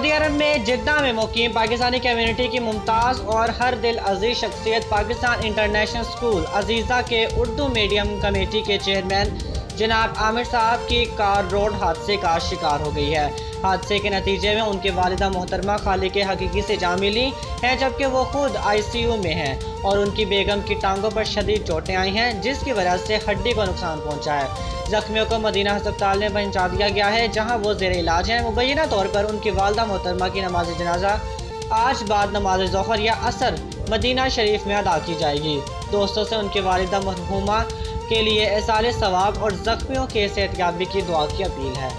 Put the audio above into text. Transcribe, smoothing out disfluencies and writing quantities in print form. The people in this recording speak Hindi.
सऊदी अरब में जिद्दा में मुकीम पाकिस्तानी कम्युनिटी की मुमताज़ और हर दिल अजीज़ शख्सियत पाकिस्तान इंटरनेशनल स्कूल अजीज़ा के उर्दू मीडियम कमेटी के चेयरमैन जनाब आमिर साहब की कार रोड हादसे का शिकार हो गई है। हादसे के नतीजे में उनकी वालिदा मोहतरमा खालिक हकीकी से जा मिली हैं, जबकि वो खुद ICU में हैं और उनकी बेगम की टांगों पर शदीद चोटें आई हैं, जिसकी वजह से हड्डी को नुकसान पहुंचा है। जख्मियों को मदीना अस्पताल में पहुंचा दिया गया है, जहां वो ज़ेर इलाज हैं। मुबैना तौर पर उनकी वालिदा मोहतरमा की नमाज जनाजा आज बाद नमाज ज़ोहर या असर मदीना शरीफ में अदा की जाएगी। दोस्तों से उनकी वालिदा मरहूमा के लिए एसाले सवाब और ज़ख्मियों के सेहतयाबी की दुआ की अपील है।